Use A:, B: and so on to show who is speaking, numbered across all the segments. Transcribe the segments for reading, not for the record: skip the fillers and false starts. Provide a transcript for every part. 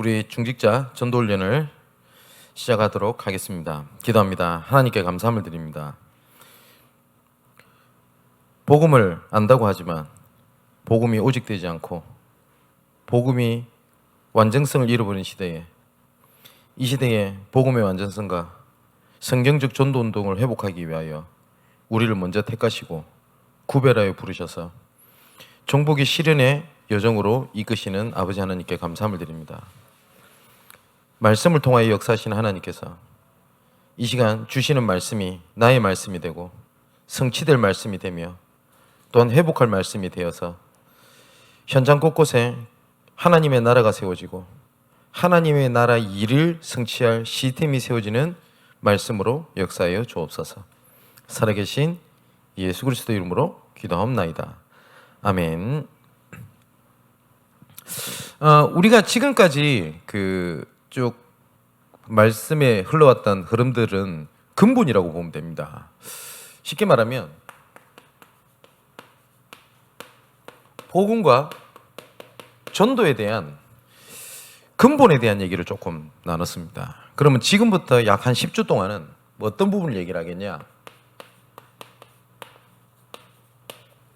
A: 우리 중직자 전도훈련을 시작하도록 하겠습니다. 기도합니다. 하나님께 감사함을 드립니다. 복음을 안다고 하지만 복음이 오직되지 않고 복음이 완전성을 잃어버린 시대에, 이 시대에 복음의 완전성과 성경적 전도운동을 회복하기 위하여 우리를 먼저 택하시고 구별하여 부르셔서 정복의 실현의 여정으로 이끄시는 아버지 하나님께 감사함을 드립니다. 말씀을 통하여 역사하시는 하나님께서 이 시간 주시는 말씀이 나의 말씀이 되고 성취될 말씀이 되며 또한 회복할 말씀이 되어서 현장 곳곳에 하나님의 나라가 세워지고 하나님의 나라 일을 성취할 시스템이 세워지는 말씀으로 역사하여 주옵소서. 살아계신 예수 그리스도 이름으로 기도하옵나이다. 아멘. 우리가 지금까지 쭉 말씀에 흘러왔던 흐름들은 근본이라고 보면 됩니다. 쉽게 말하면 복음과 전도에 대한 근본에 대한 얘기를 조금 나눴습니다. 그러면 지금부터 약 한 10주 동안은 어떤 부분을 얘기를 하겠냐?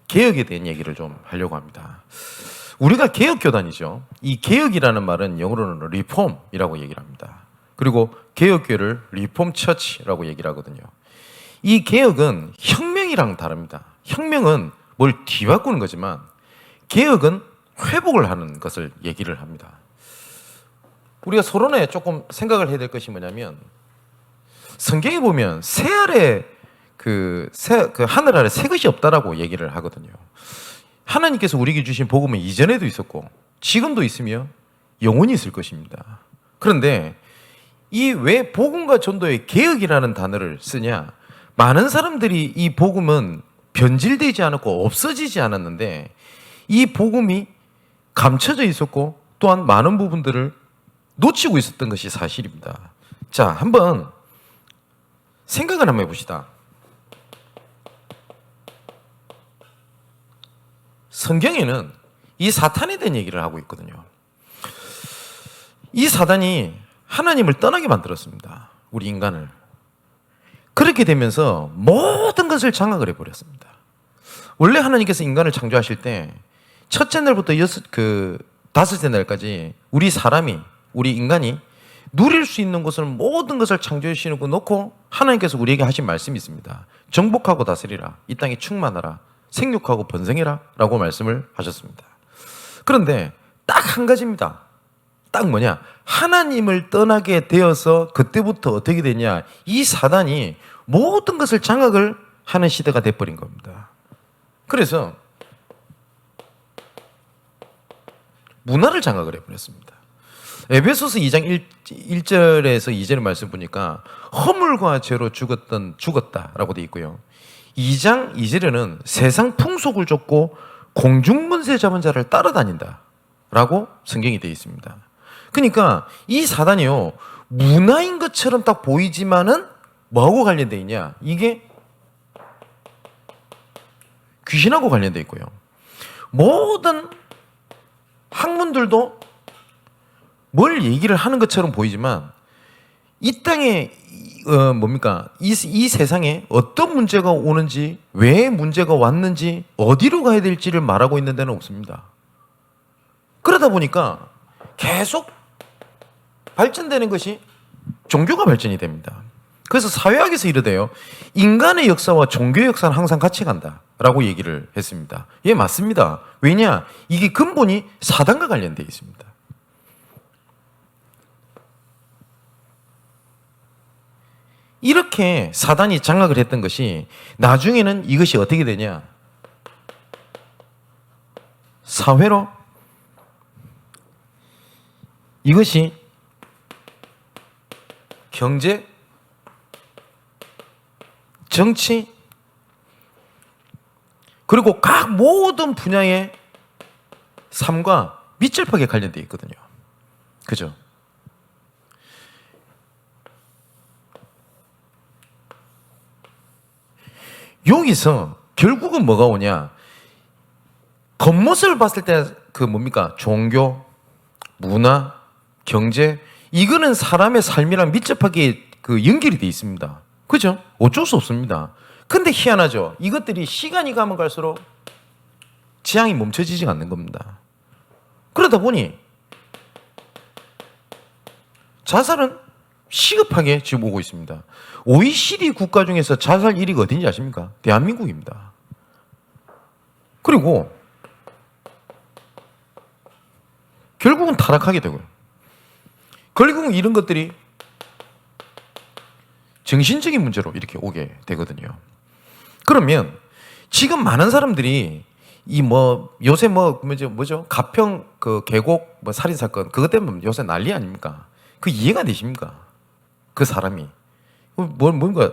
A: 개혁에 대한 얘기를 좀 하려고 합니다. 우리가 개혁교단이죠. 이 개혁이라는 말은 영어로는 리폼이라고 얘기를 합니다. 그리고 개혁교회를 리폼 처치라고 얘기를 하거든요. 이 개혁은 혁명이랑 다릅니다. 혁명은 뭘 뒤바꾸는 거지만 개혁은 회복을 하는 것을 얘기를 합니다. 우리가 서론에 조금 생각을 해야 될 것이 뭐냐면, 성경에 보면 새 아래 하늘 아래 새 것이 없다라고 얘기를 하거든요. 하나님께서 우리에게 주신 복음은 이전에도 있었고 지금도 있으며 영원히 있을 것입니다. 그런데 이 왜 복음과 전도의 개혁이라는 단어를 쓰냐? 많은 사람들이 이 복음은 변질되지 않았고 없어지지 않았는데 이 복음이 감춰져 있었고 또한 많은 부분들을 놓치고 있었던 것이 사실입니다. 자, 한번 생각을 한번 해봅시다. 성경에는 이 사탄에 대한 얘기를 하고 있거든요. 이 사단이 하나님을 떠나게 만들었습니다. 우리 인간을. 그렇게 되면서 모든 것을 장악을 해버렸습니다. 원래 하나님께서 인간을 창조하실 때 첫째 날부터 다섯째 날까지 우리 인간이 누릴 수 있는 것을 모든 것을 창조해 주시는 거 놓고 하나님께서 우리에게 하신 말씀이 있습니다. 정복하고 다스리라. 이 땅에 충만하라. 생육하고 번성해라 라고 말씀을 하셨습니다. 그런데 딱 한 가지입니다. 딱 뭐냐? 하나님을 떠나게 되어서 그때부터 어떻게 되냐? 이 사단이 모든 것을 장악을 하는 시대가 돼버린 겁니다. 그래서 문화를 장악을 해버렸습니다. 에베소서 2장 1절에서 2절의 말씀 보니까 허물과 죄로 죽었다라고 되어 있고요. 2장 2절에는 세상 풍속을 쫓고 공중문세 잡은 자를 따라다닌다 라고 성경이 되어 있습니다. 그러니까 이 사단이요, 문화인 것처럼 딱 보이지만은 뭐하고 관련되어 있냐? 이게 귀신하고 관련되어 있고요. 모든 학문들도 뭘 얘기를 하는 것처럼 보이지만 이 땅에 이 세상에 어떤 문제가 오는지, 왜 문제가 왔는지, 어디로 가야 될지를 말하고 있는 데는 없습니다. 그러다 보니까 계속 발전되는 것이 종교가 발전이 됩니다. 그래서 사회학에서 이르대요. 인간의 역사와 종교의 역사는 항상 같이 간다라고 얘기를 했습니다. 예, 맞습니다. 왜냐? 이게 근본이 사단과 관련되어 있습니다. 이렇게 사단이 장악을 했던 것이 나중에는 이것이 어떻게 되냐? 사회로 이것이 경제, 정치, 그리고 각 모든 분야의 삶과 밀접하게 관련되어 있거든요. 그죠? 여기서 결국은 뭐가 오냐? 겉모습을 봤을 때 종교, 문화, 경제, 이거는 사람의 삶이랑 밀접하게 그 연결이 돼 있습니다. 그죠? 어쩔 수 없습니다. 근데 희한하죠. 이것들이 시간이 가면 갈수록 지향이 멈춰지지 않는 겁니다. 그러다 보니 자살은 시급하게 지금 오고 있습니다. OECD 국가 중에서 자살 1위가 어딘지 아십니까? 대한민국입니다. 그리고 결국은 타락하게 되고요. 결국은 이런 것들이 정신적인 문제로 이렇게 오게 되거든요. 그러면 지금 많은 사람들이 이 뭐 요새 뭐죠? 가평 그 계곡 뭐 살인 사건 그것 때문에 요새 난리 아닙니까? 그 이해가 되십니까? 그 사람이 뭔가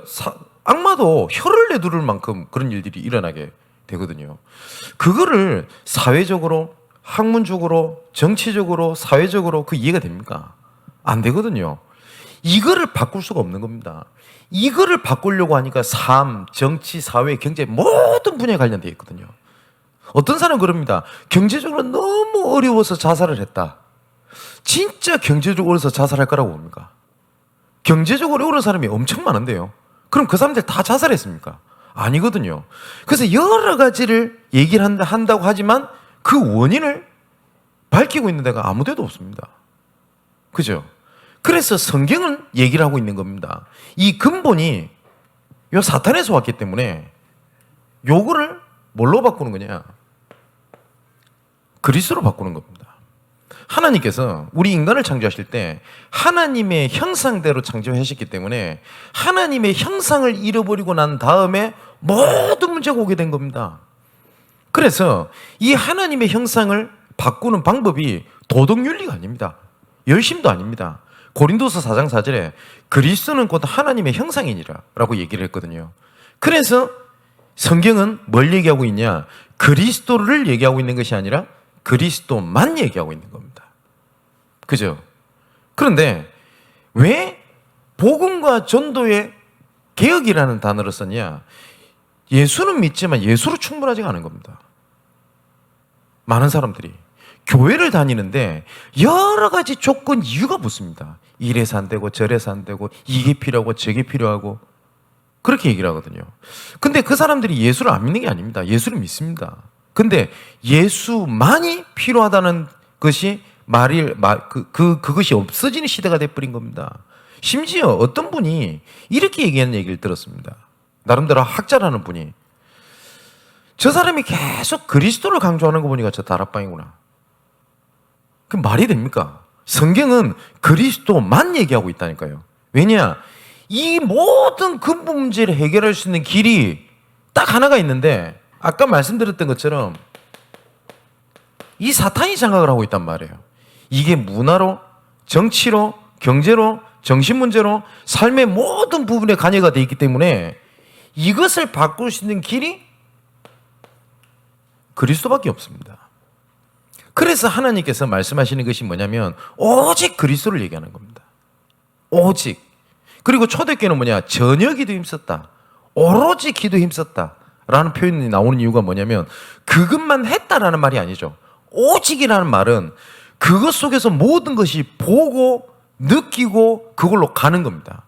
A: 악마도 혀를 내두를 만큼 그런 일들이 일어나게 되거든요. 그거를 사회적으로, 학문적으로, 정치적으로, 사회적으로 그 이해가 됩니까? 안 되거든요. 이거를 바꿀 수가 없는 겁니다. 이거를 바꾸려고 하니까 삶, 정치, 사회, 경제 모든 분야에 관련되어 있거든요. 어떤 사람은 그럽니다. 경제적으로 너무 어려워서 자살을 했다. 진짜 경제적으로 어려워서 자살할 거라고 봅니까? 경제적으로 어려운 사람이 엄청 많은데요. 그럼 그 사람들 다 자살했습니까? 아니거든요. 그래서 여러 가지를 얘기를 한다고 하지만 그 원인을 밝히고 있는 데가 아무 데도 없습니다. 그죠? 그래서 성경은 얘기를 하고 있는 겁니다. 이 근본이 요 사탄에서 왔기 때문에 요거를 뭘로 바꾸는 거냐? 그리스도로 바꾸는 겁니다. 하나님께서 우리 인간을 창조하실 때 하나님의 형상대로 창조하셨기 때문에 하나님의 형상을 잃어버리고 난 다음에 모든 문제가 오게 된 겁니다. 그래서 이 하나님의 형상을 바꾸는 방법이 도덕윤리가 아닙니다. 열심도 아닙니다. 고린도서 4장 4절에 그리스도는 곧 하나님의 형상이니라 라고 얘기를 했거든요. 그래서 성경은 뭘 얘기하고 있냐? 그리스도를 얘기하고 있는 것이 아니라 그리스도만 얘기하고 있는 겁니다. 그죠? 그런데 왜 복음과 전도의 개혁이라는 단어를 썼냐? 예수는 믿지만 예수로 충분하지가 않은 겁니다. 많은 사람들이 교회를 다니는데 여러 가지 조건 이유가 붙습니다. 이래서 안 되고 저래서 안 되고 이게 필요하고 저게 필요하고 그렇게 얘기를 하거든요. 근데 그 사람들이 예수를 안 믿는 게 아닙니다. 예수를 믿습니다. 근데 예수만이 필요하다는 것이 그것이 없어지는 시대가 돼버린 겁니다. 심지어 어떤 분이 이렇게 얘기하는 얘기를 들었습니다. 나름대로 학자라는 분이 저 사람이 계속 그리스도를 강조하는 거 보니까 저 다락방이구나. 그 말이 됩니까? 성경은 그리스도만 얘기하고 있다니까요. 왜냐? 이 모든 근본 문제를 해결할 수 있는 길이 딱 하나가 있는데 아까 말씀드렸던 것처럼 이 사탄이 장악을 하고 있단 말이에요. 이게 문화로, 정치로, 경제로, 정신문제로 삶의 모든 부분에 관여가 되어 있기 때문에 이것을 바꿀 수 있는 길이 그리스도밖에 없습니다. 그래서 하나님께서 말씀하시는 것이 뭐냐면 오직 그리스도를 얘기하는 겁니다. 오직. 그리고 초대교회는 뭐냐? 전혀 기도에 힘썼다. 오로지 기도에 힘썼다. 라는 표현이 나오는 이유가 뭐냐면 그것만 했다라는 말이 아니죠. 오직이라는 말은 그것 속에서 모든 것이 보고 느끼고 그걸로 가는 겁니다.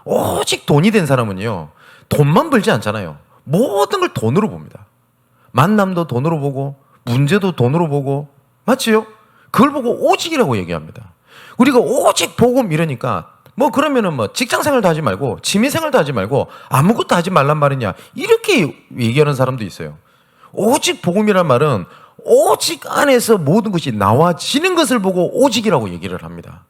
A: 오직 돈이 된 사람은요, 돈만 벌지 않잖아요. 모든 걸 돈으로 봅니다. 만남도 돈으로 보고 문제도 돈으로 보고 맞지요? 그걸 보고 오직이라고 얘기합니다. 우리가 오직 복음 이러니까 뭐 그러면은 뭐 직장 생활도 하지 말고 취미 생활도 하지 말고 아무것도 하지 말란 말이냐 이렇게 얘기하는 사람도 있어요. 오직 복음이란 말은 오직 안에서 모든 것이 나와지는 것을 보고 오직이라고 얘기를 합니다.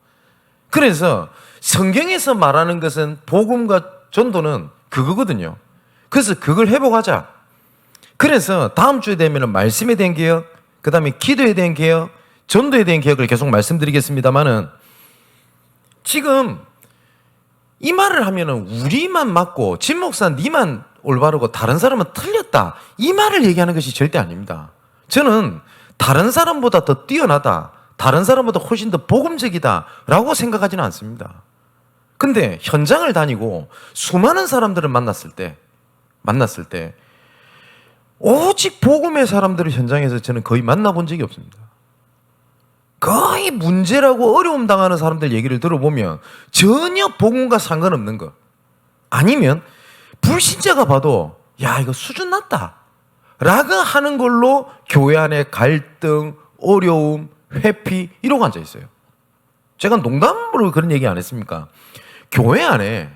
A: 그래서 성경에서 말하는 것은 복음과 전도는 그거거든요. 그래서 그걸 회복하자. 그래서 다음 주에 되면은 말씀에 대한 개혁, 그 다음에 기도에 대한 개혁, 전도에 대한 개혁을 계속 말씀드리겠습니다만은 지금 이 말을 하면은 우리만 맞고 진 목사 니만 올바르고 다른 사람은 틀렸다. 이 말을 얘기하는 것이 절대 아닙니다. 저는 다른 사람보다 더 뛰어나다. 다른 사람보다 훨씬 더 복음적이다. 라고 생각하지는 않습니다. 근데 현장을 다니고 수많은 사람들을 만났을 때 오직 복음의 사람들을 현장에서 저는 거의 만나본 적이 없습니다. 거의 문제라고 어려움 당하는 사람들 얘기를 들어보면 전혀 복음과 상관없는 거. 아니면 불신자가 봐도 야 이거 수준 낮다 라고 하는 걸로 교회 안에 갈등, 어려움, 회피 이러고 앉아 있어요. 제가 농담으로 그런 얘기 안 했습니까? 교회 안에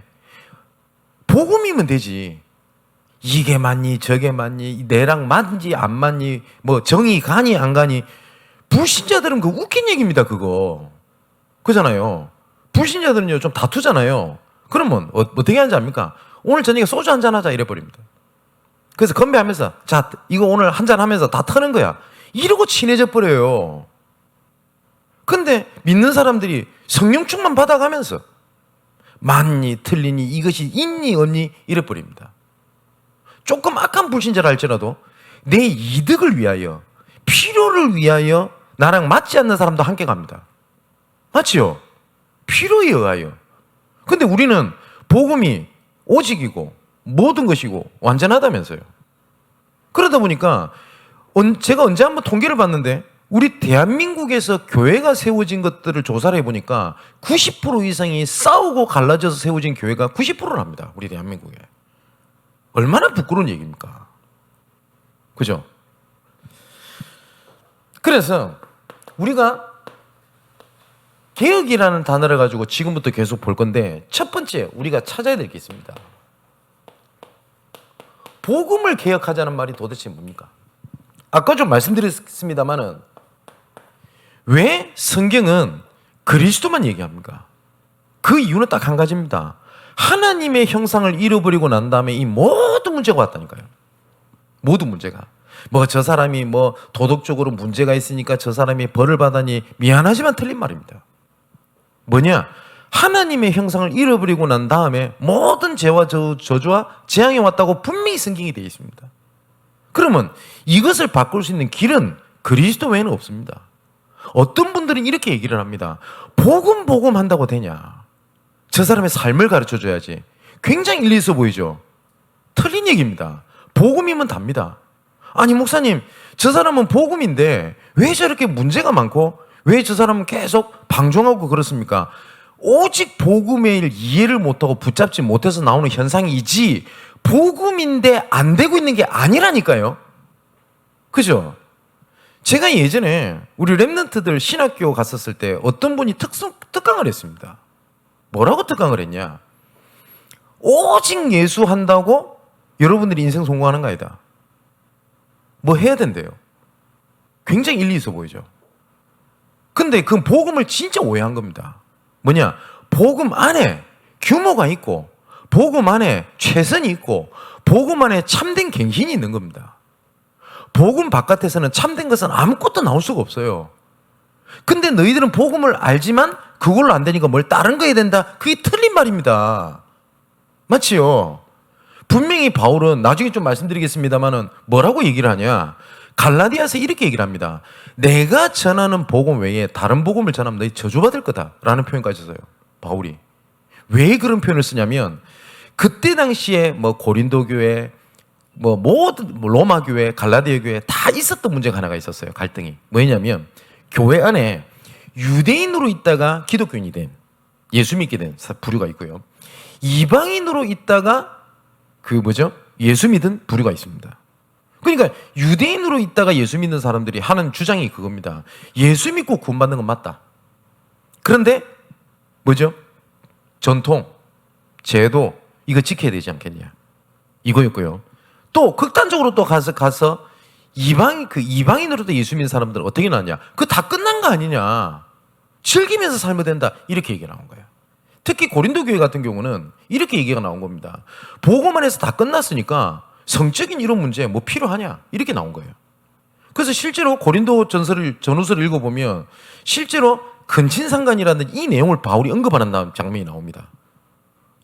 A: 복음이면 되지. 이게 맞니 저게 맞니 내랑 맞니 안 맞니 뭐 정이 가니 안 가니. 불신자들은 그 웃긴 얘기입니다. 그거 그잖아요. 불신자들은요 좀 다투잖아요. 그러면 어떻게 하는지 압니까? 오늘 저녁에 소주 한잔 하자 이래버립니다. 그래서 건배하면서 자 이거 오늘 한잔 하면서 다 터는 거야 이러고 친해져 버려요. 근데 믿는 사람들이 성령 충만 받아가면서 맞니 틀리니 이것이 있니 없니 이래버립니다. 조금 악한 불신자라 할지라도 내 이득을 위하여 필요를 위하여 나랑 맞지 않는 사람도 함께 갑니다. 맞지요? 필요에 의하여. 근데 우리는 복음이 오직이고 모든 것이고 완전하다면서요. 그러다 보니까 제가 언제 한번 통계를 봤는데 우리 대한민국에서 교회가 세워진 것들을 조사를 해보니까 90% 이상이 싸우고 갈라져서 세워진 교회가 90%를 합니다. 우리 대한민국에. 얼마나 부끄러운 얘기입니까? 그죠? 그래서 우리가 개혁이라는 단어를 가지고 지금부터 계속 볼 건데 첫 번째 우리가 찾아야 될 게 있습니다. 복음을 개혁하자는 말이 도대체 뭡니까? 아까 좀 말씀드렸습니다마는 왜 성경은 그리스도만 얘기합니까? 그 이유는 딱 한 가지입니다. 하나님의 형상을 잃어버리고 난 다음에 이 모든 문제가 왔다니까요. 모든 문제가. 뭐 저 사람이 뭐 도덕적으로 문제가 있으니까 저 사람이 벌을 받아니 미안하지만 틀린 말입니다. 뭐냐? 하나님의 형상을 잃어버리고 난 다음에 모든 죄와 저주와 재앙이 왔다고 분명히 성경이 되어 있습니다. 그러면 이것을 바꿀 수 있는 길은 그리스도 외에는 없습니다. 어떤 분들은 이렇게 얘기를 합니다. 복음 한다고 되냐? 저 사람의 삶을 가르쳐줘야지. 굉장히 일리 있어 보이죠? 틀린 얘기입니다. 복음이면 답니다. 아니 목사님 저 사람은 복음인데 왜 저렇게 문제가 많고 왜 저 사람은 계속 방종하고 그렇습니까? 오직 복음의 일 이해를 못하고 붙잡지 못해서 나오는 현상이지 복음인데 안 되고 있는 게 아니라니까요. 그죠? 제가 예전에 우리 랩런트들 신학교 갔었을 때 어떤 분이 특강을 했습니다. 뭐라고 특강을 했냐? 오직 예수 한다고 여러분들이 인생 성공하는 거 아니다. 뭐 해야 된대요. 굉장히 일리 있어 보이죠? 근데 그 복음을 진짜 오해한 겁니다. 뭐냐? 복음 안에 규모가 있고 복음 안에 최선이 있고 복음 안에 참된 갱신이 있는 겁니다. 복음 바깥에서는 참된 것은 아무것도 나올 수가 없어요. 근데 너희들은 복음을 알지만 그걸로 안 되니까 뭘 다른 거 해야 된다. 그게 틀린 말입니다. 맞지요? 분명히 바울은 나중에 좀 말씀드리겠습니다만은 뭐라고 얘기를 하냐? 갈라디아서 이렇게 얘기를 합니다. 내가 전하는 복음 외에 다른 복음을 전하면 너희 저주받을 거다라는 표현까지 써요. 바울이. 왜 그런 표현을 쓰냐면 그때 당시에 뭐 고린도 교회, 뭐 모든 로마 교회, 갈라디아 교회 다 있었던 문제가 하나가 있었어요. 갈등이. 뭐냐면 교회 안에 유대인으로 있다가 기독교인이 된 예수 믿게 된 부류가 있고요. 이방인으로 있다가 예수 믿은 부류가 있습니다. 그러니까 유대인으로 있다가 예수 믿는 사람들이 하는 주장이 그겁니다. 예수 믿고 구원받는 건 맞다. 그런데 전통, 제도 이거 지켜야 되지 않겠냐. 이거였고요. 또 극단적으로 또 가서 이방인으로도 예수 믿는 사람들은 어떻게 나왔냐. 그거 다 끝난 거 아니냐. 즐기면서 살면 된다. 이렇게 얘기가 나온 거예요. 특히 고린도 교회 같은 경우는 이렇게 얘기가 나온 겁니다. 보고만 해서 다 끝났으니까 성적인 이런 문제 뭐 필요하냐 이렇게 나온 거예요. 그래서 실제로 고린도 전후서를 읽어보면 실제로 근친상간이라는 이 내용을 바울이 언급하는 장면이 나옵니다.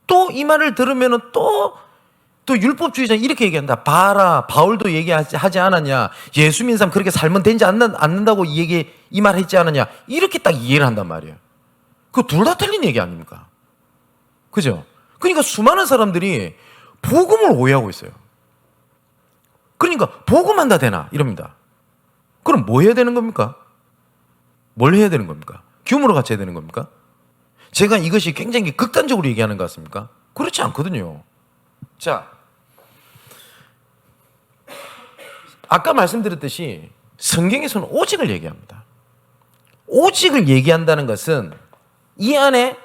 A: 또 이 말을 들으면 또 율법주의자 이렇게 얘기한다. 봐라 바울도 얘기하지 않았냐. 예수 믿는 사람 그렇게 살면 되지 않는다고 이 말 했지 않았냐. 이렇게 딱 이해를 한단 말이에요. 그 둘 다 틀린 얘기 아닙니까? 그죠? 그러니까 수많은 사람들이 복음을 오해하고 있어요. 그러니까 복음한다 되나 이럽니다. 그럼 뭐 해야 되는 겁니까? 뭘 해야 되는 겁니까? 규모를 갖춰야 되는 겁니까? 제가 이것이 굉장히 극단적으로 얘기하는 것 같습니까? 그렇지 않거든요. 자, 아까 말씀드렸듯이 성경에서는 오직을 얘기합니다. 오직을 얘기한다는 것은 이 안에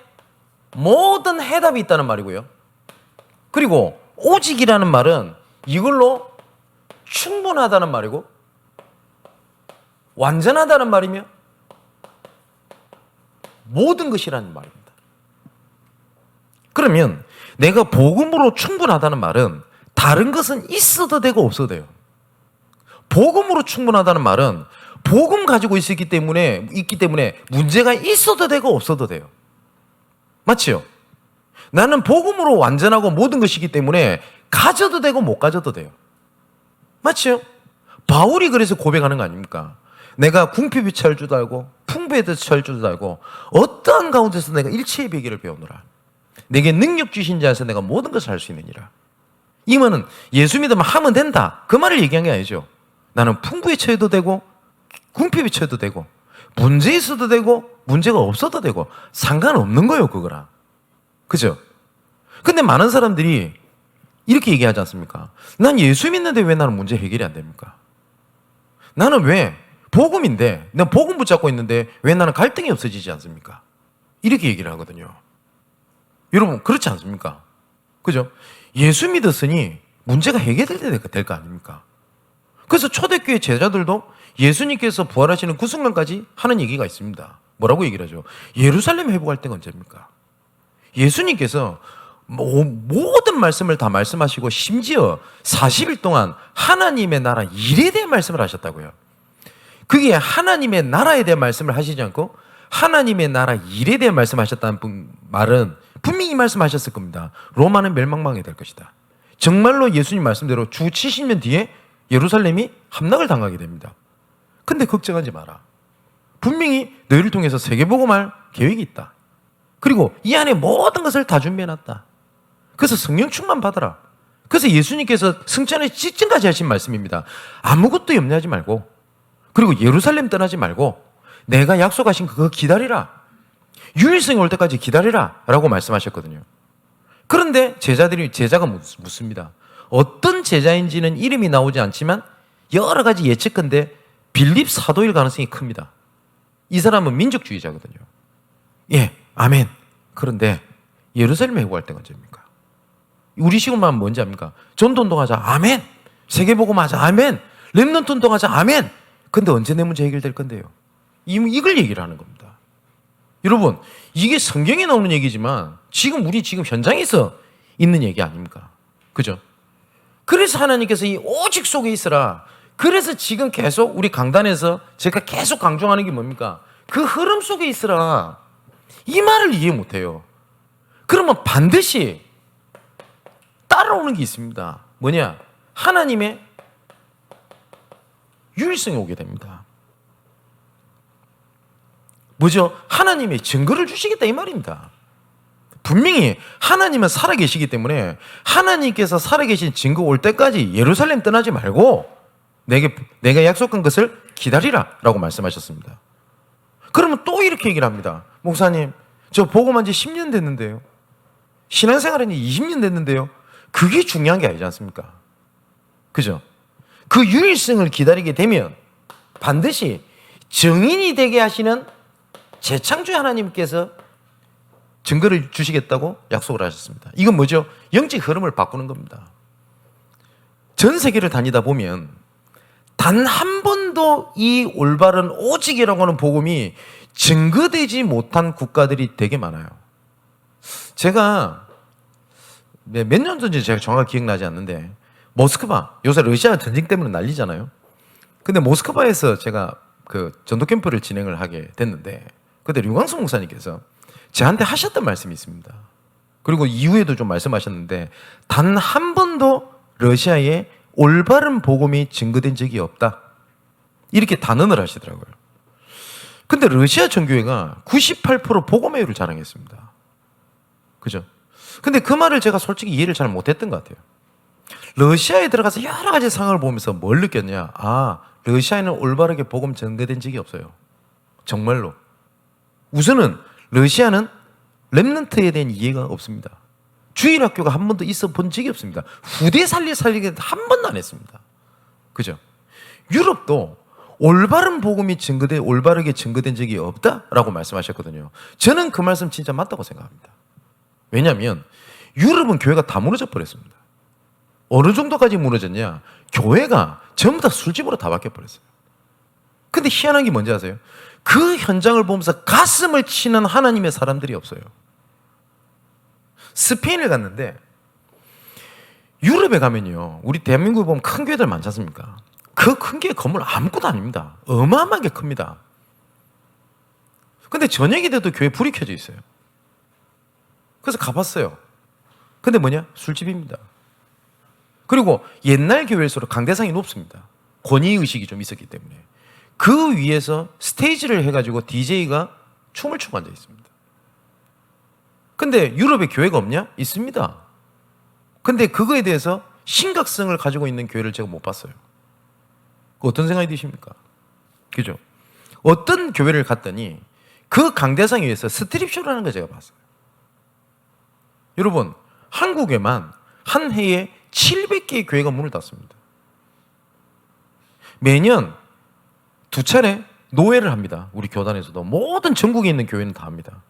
A: 모든 해답이 있다는 말이고요. 그리고 오직이라는 말은 이걸로 충분하다는 말이고 완전하다는 말이며 모든 것이라는 말입니다. 그러면 내가 복음으로 충분하다는 말은 다른 것은 있어도 되고 없어도 돼요. 복음으로 충분하다는 말은 복음 가지고 있기 때문에 문제가 있어도 되고 없어도 돼요. 맞지요? 나는 복음으로 완전하고 모든 것이기 때문에 가져도 되고 못 가져도 돼요. 맞지요? 바울이 그래서 고백하는 거 아닙니까? 내가 궁핍이 처할 줄도 알고 풍부에 대해서 처할 줄도 알고 어떠한 가운데서 내가 일체의 비결을 배우노라. 내게 능력 주신 자에서 내가 모든 것을 할 수 있느니라. 이 말은 예수 믿으면 하면 된다. 그 말을 얘기한 게 아니죠. 나는 풍부에 처해도 되고 궁핍에 처해도 되고 문제 있어도 되고 문제가 없어도 되고 상관없는 거예요, 그거랑. 그죠? 근데 많은 사람들이 이렇게 얘기하지 않습니까? 난 예수 믿는데 왜 나는 문제 해결이 안 됩니까? 나는 왜 복음인데 내가 복음 붙잡고 있는데 왜 나는 갈등이 없어지지 않습니까? 이렇게 얘기를 하거든요. 여러분 그렇지 않습니까? 그죠? 예수 믿었으니 문제가 해결될 거 아닙니까? 그래서 초대교회 제자들도 예수님께서 부활하시는 그 순간까지 하는 얘기가 있습니다. 뭐라고 얘기를 하죠? 예루살렘 회복할 때가 언제입니까? 예수님께서 모든 말씀을 다 말씀하시고 심지어 40일 동안 하나님의 나라 일에 대한 말씀을 하셨다고요. 그게 하나님의 나라에 대한 말씀을 하시지 않고 하나님의 나라 일에 대한 말씀하셨다는 말은 분명히 말씀하셨을 겁니다. 로마는 멸망망이 될 것이다. 정말로 예수님 말씀대로 주 70년 뒤에 예루살렘이 함락을 당하게 됩니다. 근데 걱정하지 마라. 분명히 너희를 통해서 세계복음할 계획이 있다. 그리고 이 안에 모든 것을 다 준비해놨다. 그래서 성령 충만 받아라. 그래서 예수님께서 승천의 직전까지 하신 말씀입니다. 아무것도 염려하지 말고 그리고 예루살렘 떠나지 말고 내가 약속하신 그거 기다리라. 유일성이 올 때까지 기다리라 라고 말씀하셨거든요. 그런데 제자가 묻습니다. 어떤 제자인지는 이름이 나오지 않지만 여러 가지 예측컨대 빌립 사도일 가능성이 큽니다. 이 사람은 민족주의자거든요. 예, 아멘. 그런데 예루살렘 회복할 때가 언제입니까? 우리 식으로 하면 뭔지 압니까? 전도 운동하자. 아멘. 세계복음 하자. 아멘. 렘넌트 운동하자. 아멘. 근데 언제 내 문제 해결될 건데요? 이걸 얘기를 하는 겁니다. 여러분, 이게 성경에 나오는 얘기지만 우리 지금 현장에서 있는 얘기 아닙니까? 그죠? 그래서 하나님께서 이 오직 속에 있으라. 그래서 지금 계속 우리 강단에서 제가 계속 강조하는 게 뭡니까? 그 흐름 속에 있으라. 이 말을 이해 못해요. 그러면 반드시 따라오는 게 있습니다. 뭐냐? 하나님의 유일성이 오게 됩니다. 뭐죠? 하나님의 증거를 주시겠다 이 말입니다. 분명히 하나님은 살아계시기 때문에 하나님께서 살아계신 증거 올 때까지 예루살렘 떠나지 말고 내가 약속한 것을 기다리라 라고 말씀하셨습니다. 그러면 또 이렇게 얘기를 합니다. 목사님, 저 복음한 지 10년 됐는데요. 신앙생활한 지 20년 됐는데요. 그게 중요한 게 아니지 않습니까? 그죠? 그 유일성을 기다리게 되면 반드시 증인이 되게 하시는 재창조의 하나님께서 증거를 주시겠다고 약속을 하셨습니다. 이건 뭐죠? 영적 흐름을 바꾸는 겁니다. 전 세계를 다니다 보면 단 한 번도 이 올바른 오직이라고 하는 복음이 증거되지 못한 국가들이 되게 많아요. 제가 몇 년 전인지 제가 정확히 기억나지 않는데 모스크바, 요새 러시아 전쟁 때문에 난리잖아요. 근데 모스크바에서 제가 그 전도 캠프를 진행을 하게 됐는데 그때 류광수 목사님께서 저한테 하셨던 말씀이 있습니다. 그리고 이후에도 좀 말씀하셨는데 단 한 번도 러시아에 올바른 복음이 증거된 적이 없다. 이렇게 단언을 하시더라고요. 근데 러시아 전교회가 98% 복음회율을 자랑했습니다. 그죠? 근데 그 말을 제가 솔직히 이해를 잘 못했던 것 같아요. 러시아에 들어가서 여러 가지 상황을 보면서 뭘 느꼈냐? 아, 러시아에는 올바르게 복음 전개된 적이 없어요. 정말로. 우선은 러시아는 렘넌트에 대한 이해가 없습니다. 주일학교가 한 번도 있어 본 적이 없습니다. 후대 살리게 한 번도 안 했습니다. 그죠? 유럽도 올바른 복음이 올바르게 증거된 적이 없다라고 말씀하셨거든요. 저는 그 말씀 진짜 맞다고 생각합니다. 왜냐하면 유럽은 교회가 다 무너져 버렸습니다. 어느 정도까지 무너졌냐? 교회가 전부 다 술집으로 다 바뀌어버렸어요. 근데 희한한 게 뭔지 아세요? 그 현장을 보면서 가슴을 치는 하나님의 사람들이 없어요. 스페인을 갔는데 유럽에 가면요, 우리 대한민국에 보면 큰 교회들 많지 않습니까? 그 큰 교회 건물 아무것도 아닙니다. 어마어마하게 큽니다. 근데 저녁이 돼도 교회 불이 켜져 있어요. 그래서 가봤어요. 근데 뭐냐? 술집입니다. 그리고 옛날 교회일수록 강대상이 높습니다. 권위의식이 좀 있었기 때문에. 그 위에서 스테이지를 해가지고 DJ가 춤을 추고 앉아 있습니다. 근데 유럽에 교회가 없냐? 있습니다. 근데 그거에 대해서 심각성을 가지고 있는 교회를 제가 못 봤어요. 어떤 생각이 드십니까? 그죠? 어떤 교회를 갔더니 그 강대상 위에서 스트립쇼를 하는 걸 제가 봤어요. 여러분, 한국에만 한 해에 700개의 교회가 문을 닫습니다. 매년 2차례 노회를 합니다. 우리 교단에서도. 모든 전국에 있는 교회는 다 합니다.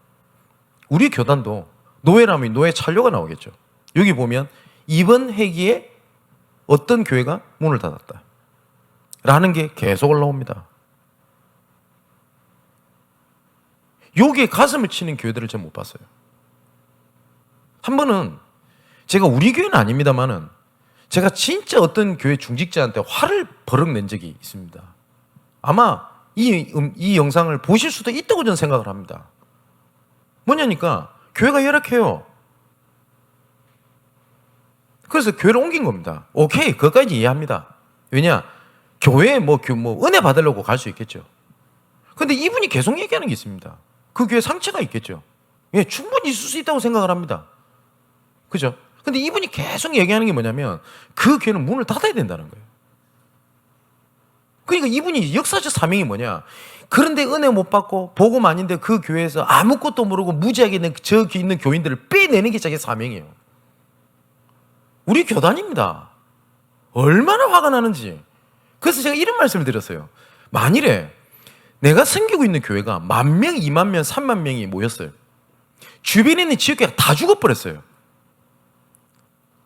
A: 우리 교단도 노회라면 노회 찬료가 나오겠죠. 여기 보면 이번 해기에 어떤 교회가 문을 닫았다 라는 게 계속 올라옵니다. 여기에 가슴을 치는 교회들을 제가 못 봤어요. 한 번은 제가 우리 교회는 아닙니다만은 제가 진짜 어떤 교회 중직자한테 화를 버럭 낸 적이 있습니다. 아마 이 영상을 보실 수도 있다고 저는 생각을 합니다. 뭐냐니까 교회가 열악해요. 그래서 교회를 옮긴 겁니다. 오케이, 그것까지 이해합니다. 왜냐? 교회에 뭐 은혜 받으려고 갈 수 있겠죠. 근데 이분이 계속 얘기하는 게 있습니다. 그 교회 상처가 있겠죠. 예, 충분히 있을 수 있다고 생각을 합니다. 그죠? 근데 이분이 계속 얘기하는 게 뭐냐면 그 교회는 문을 닫아야 된다는 거예요. 그러니까 이분이 역사적 사명이 뭐냐? 그런데 은혜 못 받고 복음 아닌데 그 교회에서 아무것도 모르고 무지하게 있는 저기 있는 교인들을 빼내는 게 자기 사명이에요. 우리 교단입니다. 얼마나 화가 나는지. 그래서 제가 이런 말씀을 드렸어요. 만일에 내가 섬기고 있는 교회가 10,000명, 20,000명, 30,000명이 모였어요. 주변에 있는 지역교회가 다 죽어버렸어요.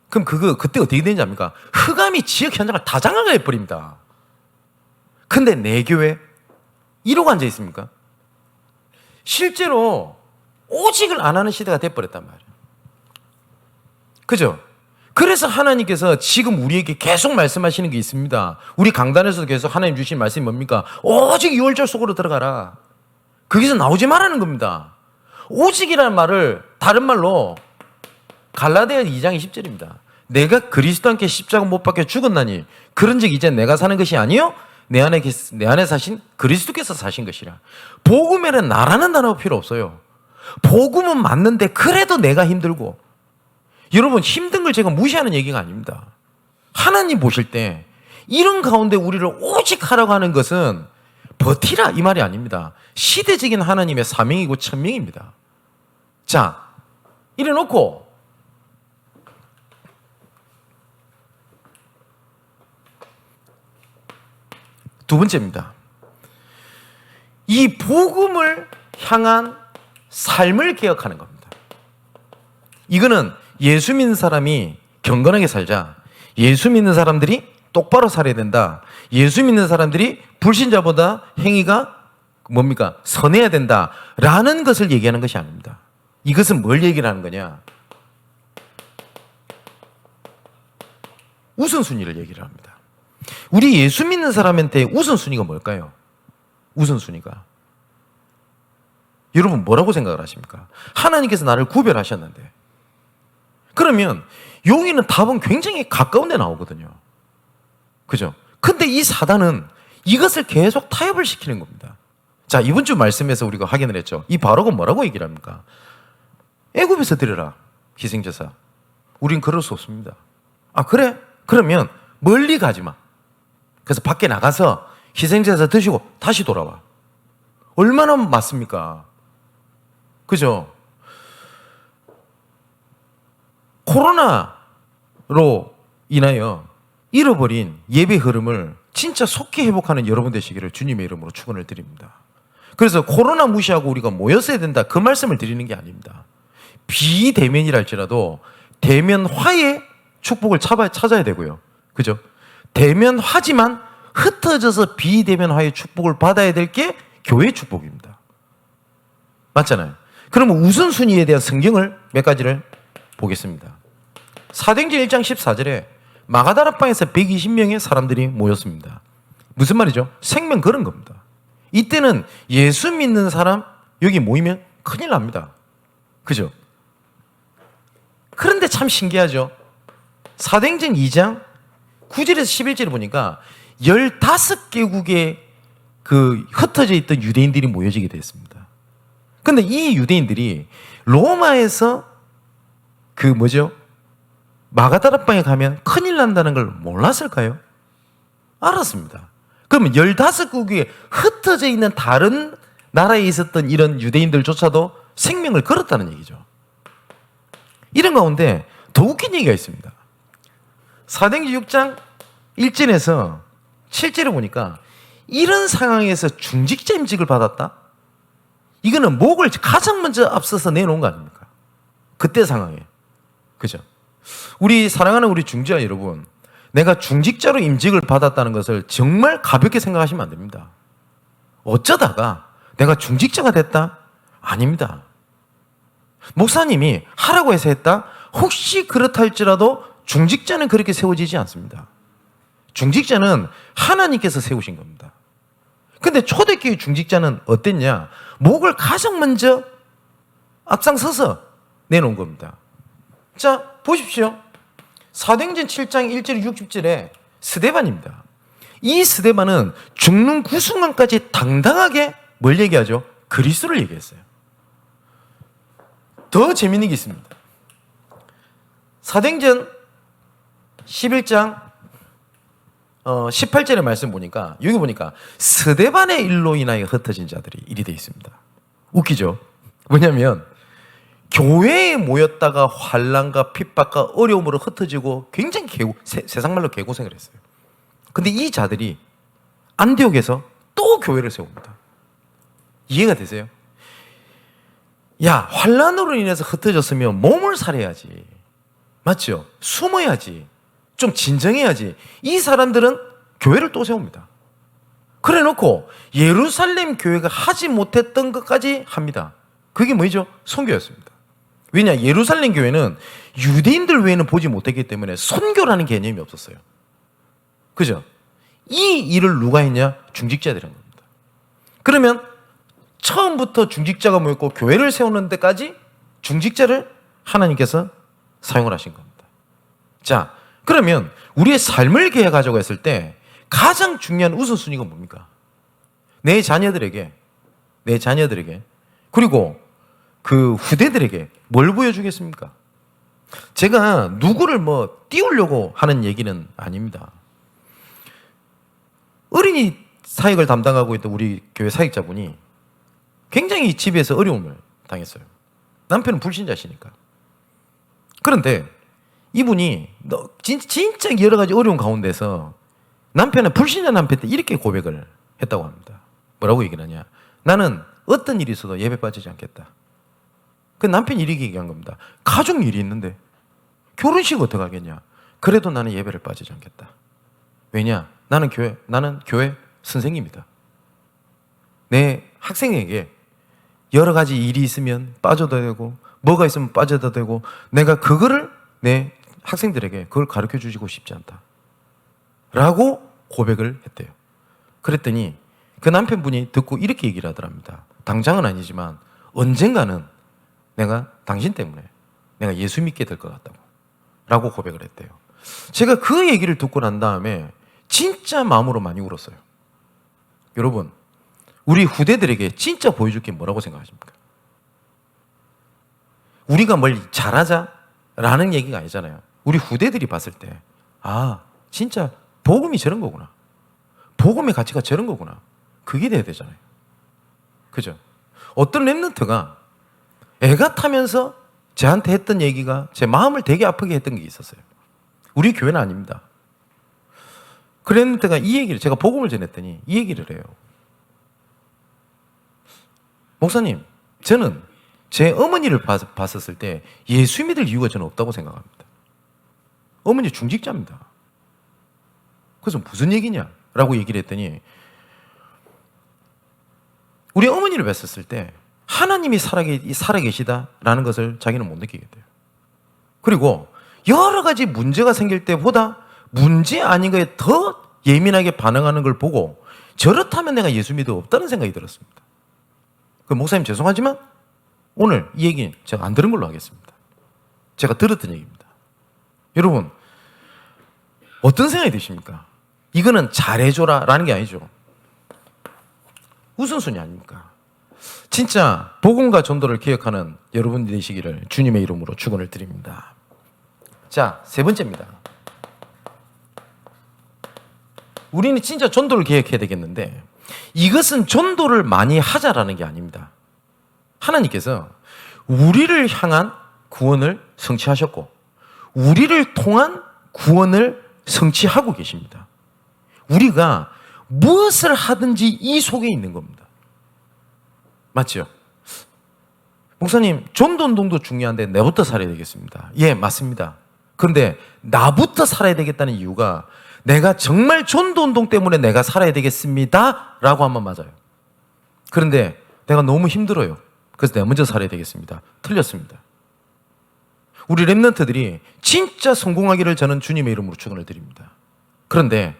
A: 그럼 그때 어떻게 되는지 압니까? 흑암이 지역 현장을 다 장악을 해버립니다. 근데 내 교회 이러고 앉아 있습니까? 실제로 오직을 안 하는 시대가 돼버렸단 말이에요. 그죠? 그래서 하나님께서 지금 우리에게 계속 말씀하시는 게 있습니다. 우리 강단에서도 계속 하나님 주신 말씀이 뭡니까? 오직 유월절 속으로 들어가라. 거기서 나오지 말라는 겁니다. 오직이라는 말을 다른 말로 갈라디아 2장 20절입니다. 내가 그리스도 함께 십자가 못 박혀 죽었나니 그런즉 이제 내가 사는 것이 아니요 내 안에 사신 그리스도께서 사신 것이라. 복음에는 나라는 단어가 필요 없어요. 복음은 맞는데 그래도 내가 힘들고, 여러분 힘든 걸 제가 무시하는 얘기가 아닙니다. 하나님 보실 때 이런 가운데 우리를 오직 하라고 하는 것은 버티라 이 말이 아닙니다. 시대적인 하나님의 사명이고 천명입니다. 자, 이래 놓고 두 번째입니다. 이 복음을 향한 삶을 개혁하는 겁니다. 이거는 예수 믿는 사람이 경건하게 살자. 예수 믿는 사람들이 똑바로 살아야 된다. 예수 믿는 사람들이 불신자보다 행위가 뭡니까? 선해야 된다. 라는 것을 얘기하는 것이 아닙니다. 이것은 뭘 얘기를 하는 거냐? 우선순위를 얘기를 합니다. 우리 예수 믿는 사람한테 우선순위가 뭘까요? 우선순위가. 여러분 뭐라고 생각을 하십니까? 하나님께서 나를 구별하셨는데, 그러면 여기는 답은 굉장히 가까운 데 나오거든요. 그죠? 근데 이 사단은 이것을 계속 타협을 시키는 겁니다. 자, 이번 주 말씀에서 우리가 확인을 했죠. 이 바로가 뭐라고 얘기를 합니까? 애굽에서 드려라, 희생제사. 우린 그럴 수 없습니다. 아, 그래? 그러면 멀리 가지 마. 그래서 밖에 나가서 희생제사 드시고 다시 돌아와. 얼마나 맞습니까? 그죠? 코로나로 인하여 잃어버린 예배 흐름을 진짜 속히 회복하는 여러분 되시기를 주님의 이름으로 축원을 드립니다. 그래서 코로나 무시하고 우리가 모였어야 된다, 그 말씀을 드리는 게 아닙니다. 비대면이랄지라도 대면화의 축복을 찾아야 되고요. 그죠? 대면화지만 흩어져서 비대면화의 축복을 받아야 될 게 교회의 축복입니다. 맞잖아요. 그러면 우선순위에 대한 성경을 몇 가지를 보겠습니다. 사도행전 1장 14절에 마가다라방에서 120명의 사람들이 모였습니다. 무슨 말이죠? 생명 걸은 겁니다. 이때는 예수 믿는 사람 여기 모이면 큰일 납니다. 그죠? 그런데 참 신기하죠? 사도행전 2장 9절에서 11절에 보니까 15개국의 그 흩어져 있던 유대인들이 모여지게 됐습니다. 근데 이 유대인들이 로마에서 그 뭐죠? 마가다라방에 가면 큰일 난다는 걸 몰랐을까요? 알았습니다. 그러면 15국에 흩어져 있는 다른 나라에 있었던 이런 유대인들조차도 생명을 걸었다는 얘기죠. 이런 가운데 더 웃긴 얘기가 있습니다. 사도행전 6장 1절에서 7절에 보니까 이런 상황에서 중직자 임직을 받았다? 이거는 목을 가장 먼저 앞서서 내놓은 거 아닙니까? 그때 상황에. 그죠? 우리 사랑하는 우리 중지자 여러분, 내가 중직자로 임직을 받았다는 것을 정말 가볍게 생각하시면 안 됩니다. 어쩌다가 내가 중직자가 됐다? 아닙니다. 목사님이 하라고 해서 했다? 혹시 그렇다 할지라도 중직자는 그렇게 세워지지 않습니다. 중직자는 하나님께서 세우신 겁니다. 근데 초대교회 중직자는 어땠냐? 목을 가장 먼저 앞장서서 내놓은 겁니다. 자, 보십시오. 사도행전 7장 1절 60절에 스데반입니다. 이 스데반은 죽는 그 순간까지 당당하게 뭘 얘기하죠? 그리스도를 얘기했어요. 더 재밌는 게 있습니다. 사도행전 11장 18절의 말씀 보니까 여기 보니까 스데반의 일로 인하여 흩어진 자들이 이리 되어 있습니다. 웃기죠? 뭐냐면 교회에 모였다가 환난과 핍박과 어려움으로 흩어지고 굉장히 세상 말로 개고생을 했어요. 근데 이 자들이 안디옥에서 또 교회를 세웁니다. 이해가 되세요? 야, 환난으로 인해서 흩어졌으면 몸을 살해야지. 맞죠? 숨어야지. 좀 진정해야지. 이 사람들은 교회를 또 세웁니다. 그래 놓고 예루살렘 교회가 하지 못했던 것까지 합니다. 그게 뭐죠? 선교였습니다. 왜냐? 예루살렘 교회는 유대인들 외에는 보지 못했기 때문에 선교라는 개념이 없었어요. 그죠? 이 일을 누가 했냐? 중직자들이 한 겁니다. 그러면 처음부터 중직자가 모였고 교회를 세우는 데까지 중직자를 하나님께서 사용을 하신 겁니다. 자, 그러면 우리의 삶을 계획하자고 했을 때 가장 중요한 우선순위가 뭡니까? 내 자녀들에게 그리고 그 후대들에게 뭘 보여주겠습니까? 제가 누구를 띄우려고 하는 얘기는 아닙니다. 어린이 사역을 담당하고 있던 우리 교회 사역자분이 굉장히 집에서 어려움을 당했어요. 남편은 불신자시니까. 그런데 이분이 진짜 여러 가지 어려운 가운데서 남편은 불신자 남편한테 이렇게 고백을 했다고 합니다. 뭐라고 얘기를 하냐? 나는 어떤 일이 있어도 예배 빠지지 않겠다. 그 남편이 이렇게 얘기한 겁니다. 가족 일이 있는데 결혼식 어떻게 하겠냐? 그래도 나는 예배를 빠지지 않겠다. 왜냐? 나는 교회 선생님이다. 내 학생에게 여러 가지 일이 있으면 빠져도 되고 뭐가 있으면 빠져도 되고 내가 그거를 내 학생들에게 그걸 가르쳐 주시고 싶지 않다. 라고 고백을 했대요. 그랬더니 그 남편분이 듣고 이렇게 얘기를 하더랍니다. 당장은 아니지만 언젠가는 내가 당신 때문에 내가 예수 믿게 될 것 같다고 라고 고백을 했대요. 제가 그 얘기를 듣고 난 다음에 진짜 마음으로 많이 울었어요. 여러분, 우리 후대들에게 진짜 보여줄 게 뭐라고 생각하십니까? 우리가 뭘 잘하자라는 얘기가 아니잖아요. 우리 후대들이 봤을 때 진짜 복음이 저런 거구나. 복음의 가치가 저런 거구나. 그게 돼야 되잖아요. 그죠? 어떤 랩런트가 애가 타면서 저한테 했던 얘기가 제 마음을 되게 아프게 했던 게 있었어요. 우리 교회는 아닙니다. 그 랩런트가 이 얘기를, 제가 복음을 전했더니 이 얘기를 해요. 목사님, 저는 제 어머니를 봤었을 때 예수 믿을 이유가 저는 없다고 생각합니다. 어머니 중직자입니다. 그래서 무슨 얘기냐? 라고 얘기를 했더니 우리 어머니를 뵀었을 때 하나님이 살아계시다라는 것을 자기는 못 느끼겠대요. 그리고 여러 가지 문제가 생길 때보다 문제 아닌 거에 더 예민하게 반응하는 걸 보고 저렇다면 내가 예수 믿어 없다는 생각이 들었습니다. 그 목사님 죄송하지만 오늘 이 얘기는 제가 안 들은 걸로 하겠습니다. 제가 들었던 얘기입니다. 여러분 어떤 생각이 드십니까? 이거는 잘해줘라 라는 게 아니죠. 우선순위 아닙니까? 진짜 복음과 전도를 기억하는 여러분이 되시기를 주님의 이름으로 축원을 드립니다. 자, 세 번째입니다. 우리는 진짜 전도를 기억해야 되겠는데 이것은 전도를 많이 하자라는 게 아닙니다. 하나님께서 우리를 향한 구원을 성취하셨고 우리를 통한 구원을 성취하고 계십니다. 우리가 무엇을 하든지 이 속에 있는 겁니다. 맞죠? 목사님, 전도운동도 중요한데 나부터 살아야 되겠습니다. 예, 맞습니다. 그런데 나부터 살아야 되겠다는 이유가 내가 정말 전도운동 때문에 내가 살아야 되겠습니다 라고 하면 맞아요. 그런데 내가 너무 힘들어요. 그래서 내가 먼저 살아야 되겠습니다. 틀렸습니다. 우리 랩런트들이 진짜 성공하기를 저는 주님의 이름으로 축원을 드립니다. 그런데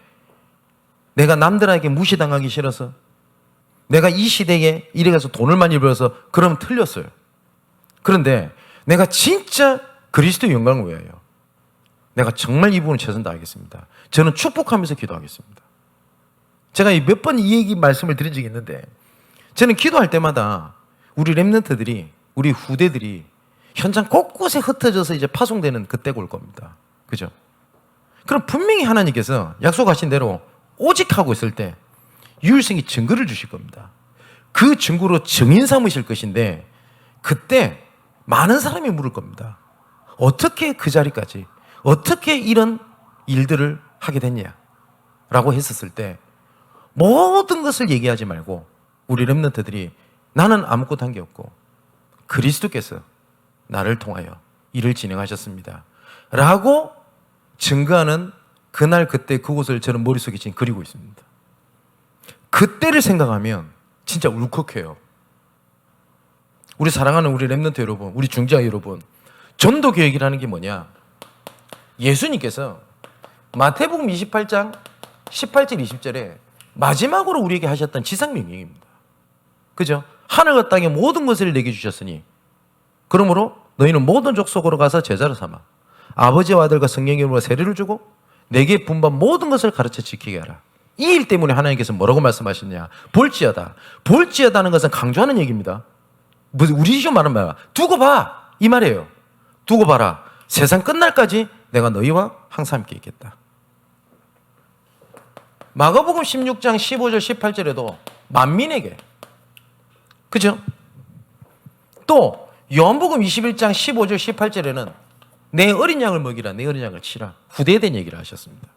A: 내가 남들에게 무시당하기 싫어서 내가 이 시대에 이래 가서 돈을 많이 벌어서 그러면 틀렸어요. 그런데 내가 진짜 그리스도의 영광을 위하여 내가 정말 이 부분을 최선 다하겠습니다. 저는 축복하면서 기도하겠습니다. 제가 몇 번 이 얘기 말씀을 드린 적이 있는데 저는 기도할 때마다 우리 랩런트들이 우리 후대들이 현장 곳곳에 흩어져서 이제 파송되는 그때가 올 겁니다. 그죠? 그럼 분명히 하나님께서 약속하신 대로 오직 하고 있을 때 유일성이 증거를 주실 겁니다. 그 증거로 증인 삼으실 것인데 그때 많은 사람이 물을 겁니다. 어떻게 그 자리까지 어떻게 이런 일들을 하게 됐냐 라고 했었을 때 모든 것을 얘기하지 말고 우리 렘넌트들이 나는 아무것도 한 게 없고 그리스도께서 나를 통하여 일을 진행하셨습니다 라고 증거하는 그날 그때 그곳을 저는 머릿속에 지금 그리고 있습니다. 그때를 생각하면 진짜 울컥해요. 우리 사랑하는 우리 렘넌트 여러분, 우리 중지자 여러분, 전도 계획이라는 게 뭐냐? 예수님께서 마태복음 28장 18절 20절에 마지막으로 우리에게 하셨던 지상 명령입니다. 그죠? 하늘과 땅의 모든 것을 내게 주셨으니 그러므로 너희는 모든 족속으로 가서 제자를 삼아 아버지와 아들과 성령의 이름으로 세례를 주고 내게 분반 모든 것을 가르쳐 지키게 하라. 이 일 때문에 하나님께서 뭐라고 말씀하셨냐? 볼지어다. 볼지어다는 것은 강조하는 얘기입니다. 우리 시죠 말은 뭐야? 두고 봐. 이 말이에요. 두고 봐라. 세상 끝날까지 내가 너희와 항상 함께 있겠다. 마가복음 16장 15절 18절에도 만민에게, 그죠? 또 요한복음 21장 15절 18절에는 내 어린 양을 먹이라, 내 어린 양을 치라. 후대에 대한 얘기를 하셨습니다.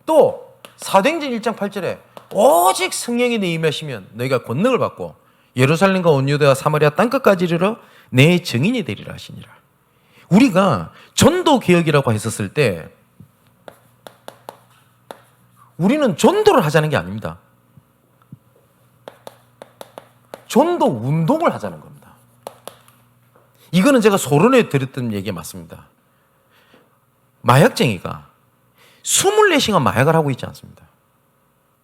A: 또 사도행전 1장 8절에 오직 성령이 내 임하시면 너희가 권능을 받고 예루살렘과 온 유대와 사마리아 땅끝까지 이르러 내 증인이 되리라 하시니라. 우리가 전도 개혁이라고 했었을 때 우리는 전도를 하자는 게 아닙니다. 전도 운동을 하자는 겁니다. 이거는 제가 소론에 드렸던 얘기 맞습니다. 마약쟁이가 24시간 마약을 하고 있지 않습니다.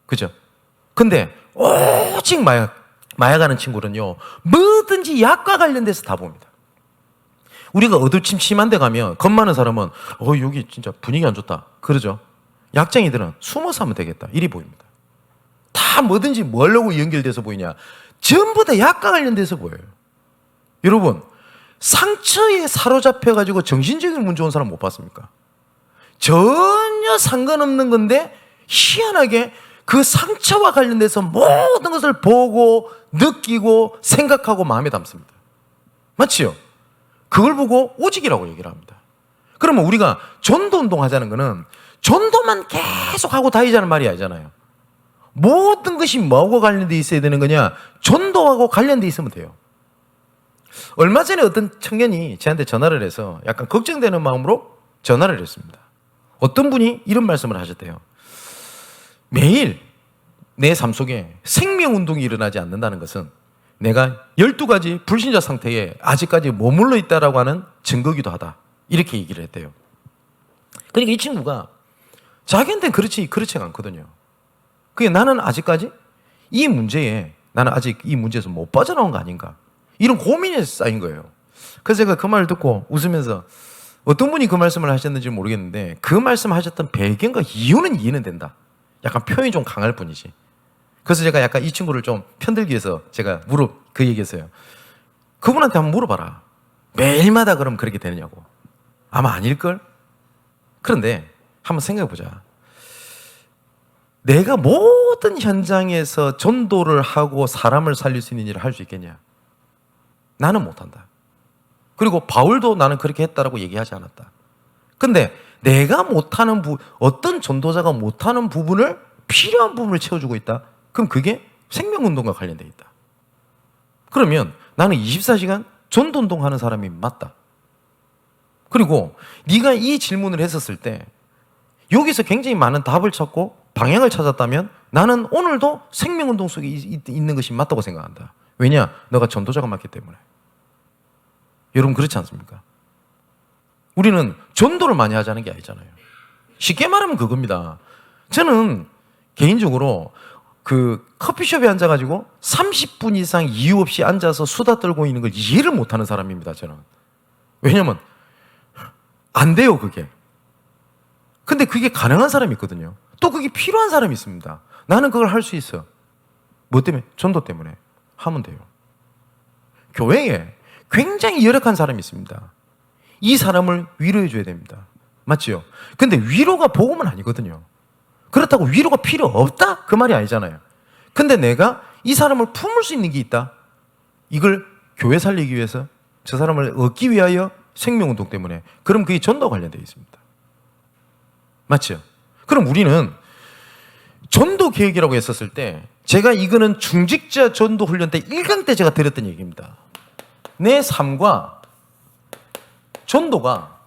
A: 그죠? 근데 오직 마약하는 친구는요, 뭐든지 약과 관련돼서 다 봅니다. 우리가 어두침침한 데 가면 겁 많은 사람은 여기 진짜 분위기 안 좋다 그러죠. 약쟁이들은 숨어서 하면 되겠다 이리 보입니다. 다 뭐든지 뭐 하려고 연결돼서 보이냐? 전부 다 약과 관련돼서 보여요. 여러분, 상처에 사로잡혀가지고 정신적인 문제 온 사람 못 봤습니까? 전혀 상관없는 건데 희한하게 그 상처와 관련돼서 모든 것을 보고 느끼고 생각하고 마음에 담습니다. 맞지요? 그걸 보고 오직이라고 얘기를 합니다. 그러면 우리가 전도 운동하자는 거는 전도만 계속 하고 다니자는 말이 아니잖아요. 모든 것이 뭐하고 관련돼 있어야 되는 거냐? 전도하고 관련돼 있으면 돼요. 얼마 전에 어떤 청년이 저한테 전화를 해서 약간 걱정되는 마음으로 전화를 했습니다. 어떤 분이 이런 말씀을 하셨대요. 매일 내 삶 속에 생명운동이 일어나지 않는다는 것은 내가 12가지 불신자 상태에 아직까지 머물러 있다라고 하는 증거기도 하다. 이렇게 얘기를 했대요. 그러니까 이 친구가 자기한테는 그렇지가 않거든요. 그게 나는 아직까지 나는 아직 이 문제에서 못 빠져나온 거 아닌가. 이런 고민이 쌓인 거예요. 그래서 제가 그 말을 듣고 웃으면서 어떤 분이 그 말씀을 하셨는지 모르겠는데 그 말씀하셨던 배경과 이유는 이해는 된다. 약간 표현이 좀 강할 뿐이지. 그래서 제가 약간 이 친구를 좀 편들기 위해서 제가 그 얘기했어요. 그분한테 한번 물어봐라. 매일마다 그럼 그렇게 되느냐고. 아마 아닐걸? 그런데 한번 생각해보자. 내가 모든 현장에서 전도를 하고 사람을 살릴 수 있는 일을 할 수 있겠냐? 나는 못한다. 그리고 바울도 나는 그렇게 했다라고 얘기하지 않았다. 근데 내가 못하는 어떤 전도자가 못하는 부분을 필요한 부분을 채워주고 있다. 그럼 그게 생명운동과 관련되어 있다. 그러면 나는 24시간 전도운동하는 사람이 맞다. 그리고 네가 이 질문을 했었을 때 여기서 굉장히 많은 답을 찾고 방향을 찾았다면 나는 오늘도 생명운동 속에 있는 것이 맞다고 생각한다. 왜냐? 너가 전도자가 맞기 때문에. 여러분 그렇지 않습니까? 우리는 전도를 많이 하자는 게 아니잖아요. 쉽게 말하면 그겁니다. 저는 개인적으로 그 커피숍에 앉아가지고 30분 이상 이유 없이 앉아서 수다 떨고 있는 걸 이해를 못하는 사람입니다. 저는. 왜냐면 안 돼요 그게. 근데 그게 가능한 사람이 있거든요. 또 그게 필요한 사람이 있습니다. 나는 그걸 할 수 있어. 뭐 때문에? 전도 때문에. 하면 돼요. 교회에 굉장히 열악한 사람이 있습니다. 이 사람을 위로해 줘야 됩니다. 맞지요? 근데 위로가 복음은 아니거든요. 그렇다고 위로가 필요 없다? 그 말이 아니잖아요. 근데 내가 이 사람을 품을 수 있는 게 있다. 이걸 교회 살리기 위해서 저 사람을 얻기 위하여 생명운동 때문에. 그럼 그게 전도와 관련되어 있습니다. 맞죠? 그럼 우리는 전도 계획이라고 했었을 때 제가 이거는 중직자 전도 훈련 때 1강 때 제가 드렸던 얘기입니다. 내 삶과 전도가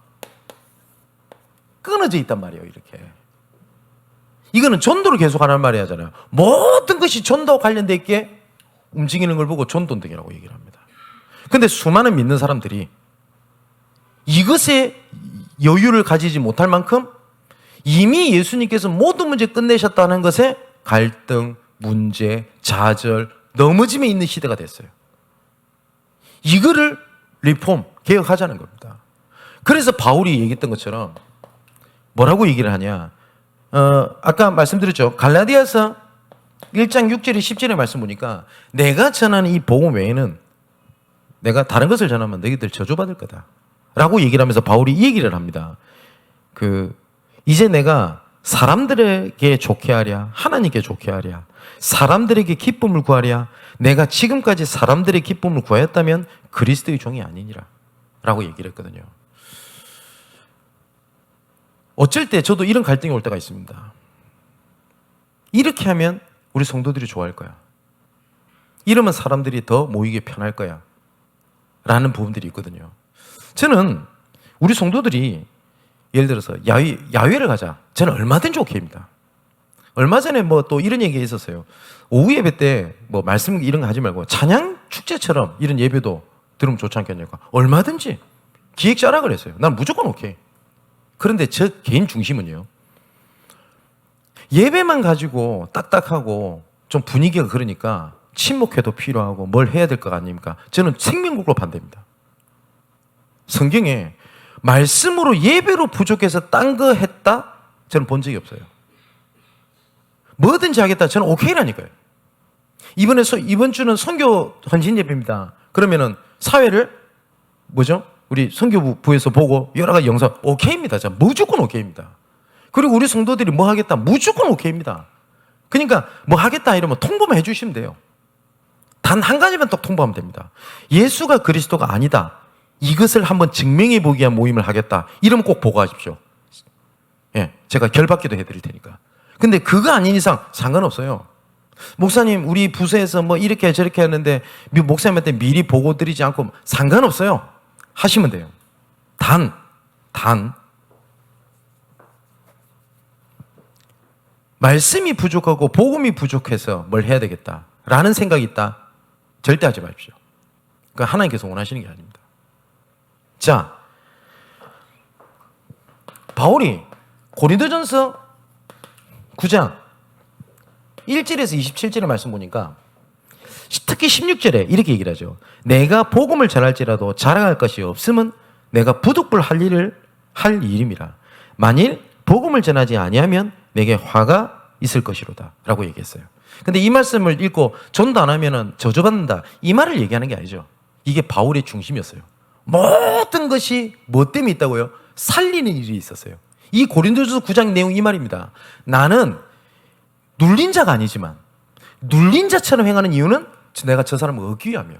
A: 끊어져 있단 말이에요. 이렇게. 이거는 전도를 계속하는 말이 하잖아요. 모든 것이 전도와 관련되어 있게 움직이는 걸 보고 전도운동이라고 얘기를 합니다. 근데 수많은 믿는 사람들이 이것에 여유를 가지지 못할 만큼 이미 예수님께서 모든 문제 끝내셨다는 것에 갈등, 문제, 좌절, 넘어짐에 있는 시대가 됐어요. 이거를 리폼, 개혁하자는 겁니다. 그래서 바울이 얘기했던 것처럼 뭐라고 얘기를 하냐. 아까 말씀드렸죠. 갈라디아서 1장 6절에 10절에 말씀 보니까 내가 전하는 이 복음 외에는 내가 다른 것을 전하면 너희들 저주받을 거다. 라고 얘기를 하면서 바울이 이 얘기를 합니다. 이제 내가 사람들에게 좋게 하랴, 하나님께 좋게 하랴, 사람들에게 기쁨을 구하랴, 내가 지금까지 사람들의 기쁨을 구하였다면 그리스도의 종이 아니니라. 라고 얘기를 했거든요. 어쩔 때 저도 이런 갈등이 올 때가 있습니다. 이렇게 하면 우리 성도들이 좋아할 거야. 이러면 사람들이 더 모이기 편할 거야. 라는 부분들이 있거든요. 저는 우리 성도들이 예를 들어서 야외를 가자. 저는 얼마든지 오케이입니다. 얼마 전에 뭐 또 이런 얘기가 있었어요. 오후 예배 때 뭐 말씀 이런 거 하지 말고 찬양 축제처럼 이런 예배도 들으면 좋지 않겠냐고. 얼마든지 기획 짜라 그랬어요. 난 무조건 오케이. 그런데 저 개인 중심은요. 예배만 가지고 딱딱하고 좀 분위기가 그러니까 친목회도 필요하고 뭘 해야 될 것 아닙니까? 저는 생명국으로 반대입니다. 성경에 말씀으로 예배로 부족해서 딴 거 했다? 저는 본 적이 없어요. 뭐든지 하겠다. 저는 오케이라니까요. 이번 주는 선교 헌신 예배입니다. 그러면은 사회를 우리 선교부에서 보고 여러 가지 영상 오케이입니다. 저는 무조건 오케이입니다. 그리고 우리 성도들이 뭐 하겠다? 무조건 오케이입니다. 그러니까 뭐 하겠다 이러면 통보만 해주시면 돼요. 단 한 가지만 딱 통보하면 됩니다. 예수가 그리스도가 아니다. 이것을 한번 증명해 보기 위한 모임을 하겠다. 이러면 꼭 보고하십시오. 예, 제가 결박기도 해드릴 테니까. 근데 그거 아닌 이상 상관없어요. 목사님, 우리 부서에서 뭐 이렇게 저렇게 하는데 목사님한테 미리 보고 드리지 않고 상관없어요. 하시면 돼요. 단 말씀이 부족하고 복음이 부족해서 뭘 해야 되겠다라는 생각이 있다. 절대 하지 마십시오. 그러니까 하나님께서 원하시는 게 아닙니다. 자, 바울이 고린도전서 9장 1절에서 27절의 말씀 보니까 특히 16절에 이렇게 얘기를 하죠. 내가 복음을 전할지라도 자랑할 것이 없으면 내가 부득불 할 일임이라. 만일 복음을 전하지 아니하면 내게 화가 있을 것이로다 라고 얘기했어요. 근데 이 말씀을 읽고 전도 안 하면 저주받는다 이 말을 얘기하는 게 아니죠. 이게 바울의 중심이었어요. 모든 것이 뭐 때문에 있다고요? 살리는 일이 있었어요. 이 고린도전서 9장 내용 이 말입니다. 나는 눌린 자가 아니지만 눌린 자처럼 행하는 이유는 내가 저 사람을 얻기 위하며,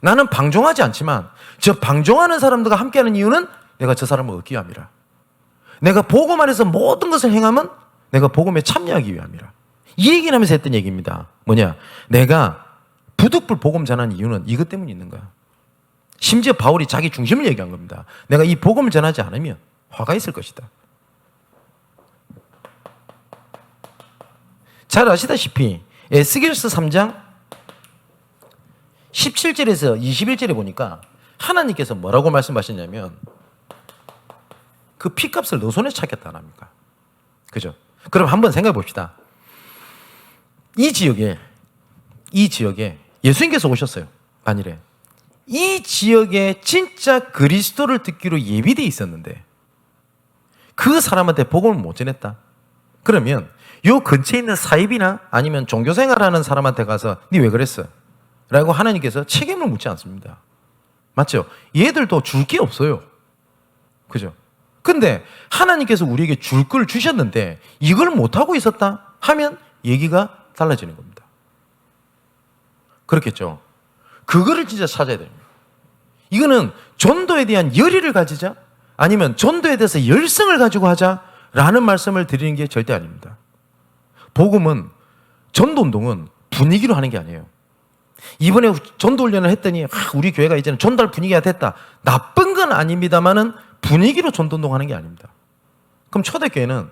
A: 나는 방종하지 않지만 저 방종하는 사람들과 함께하는 이유는 내가 저 사람을 얻기 위함이라. 내가 복음 안에서 모든 것을 행하면 내가 복음에 참여하기 위함이라. 이 얘기를 하면서 했던 얘기입니다. 뭐냐? 내가 부득불 복음 전하는 이유는 이것 때문에 있는 거야. 심지어 바울이 자기 중심을 얘기한 겁니다. 내가 이 복음을 전하지 않으면 화가 있을 것이다. 잘 아시다시피 에스겔서 3장 17절에서 21절에 보니까 하나님께서 뭐라고 말씀하셨냐면 그 피값을 너 손에 찾겠다 안 합니까? 그죠? 그럼 한번 생각해 봅시다. 이 지역에 예수님께서 오셨어요. 만일에 이 지역에 진짜 그리스도를 듣기로 예비되어 있었는데 그 사람한테 복음을 못 전했다. 그러면 요 근처에 있는 사입이나 아니면 종교생활하는 사람한테 가서 니 왜 그랬어? 라고 하나님께서 책임을 묻지 않습니다. 맞죠? 얘들도 줄 게 없어요. 그죠? 근데 하나님께서 우리에게 줄 걸 주셨는데 이걸 못하고 있었다 하면 얘기가 달라지는 겁니다. 그렇겠죠? 그거를 진짜 찾아야 됩니다. 이거는 전도에 대한 열의를 가지자 아니면 전도에 대해서 열성을 가지고 하자라는 말씀을 드리는 게 절대 아닙니다. 복음은, 전도운동은 분위기로 하는 게 아니에요. 이번에 전도훈련을 했더니 우리 교회가 이제는 전도할 분위기가 됐다. 나쁜 건 아닙니다만은 분위기로 전도운동 하는 게 아닙니다. 그럼 초대교회는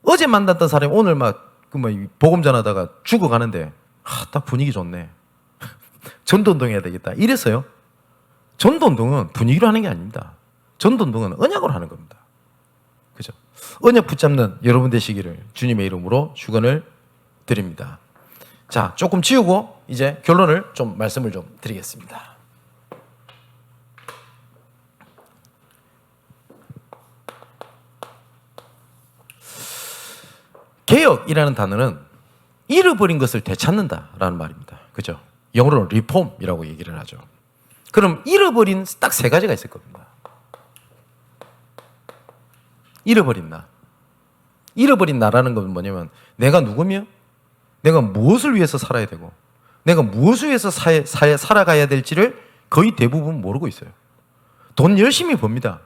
A: 어제 만났던 사람이 오늘 복음 전하다가 죽어가는데 딱 분위기 좋네. 전도운동 해야 되겠다. 이랬어요. 전도운동은 분위기로 하는 게 아닙니다. 전도운동은 언약으로 하는 겁니다. 그죠? 언약 붙잡는 여러분 되시기를 주님의 이름으로 축원을 드립니다. 자, 조금 지우고 이제 결론을 좀 말씀을 좀 드리겠습니다. 개혁이라는 단어는 잃어버린 것을 되찾는다라는 말입니다. 그죠? 영어로는 리폼이라고 얘기를 하죠. 그럼 잃어버린 딱 세 가지가 있을 겁니다. 잃어버린 나. 잃어버린 나라는 건 뭐냐면 내가 누구며 내가 무엇을 위해서 살아야 되고 내가 무엇을 위해서 살아가야 될지를 거의 대부분 모르고 있어요. 돈 열심히 법니다.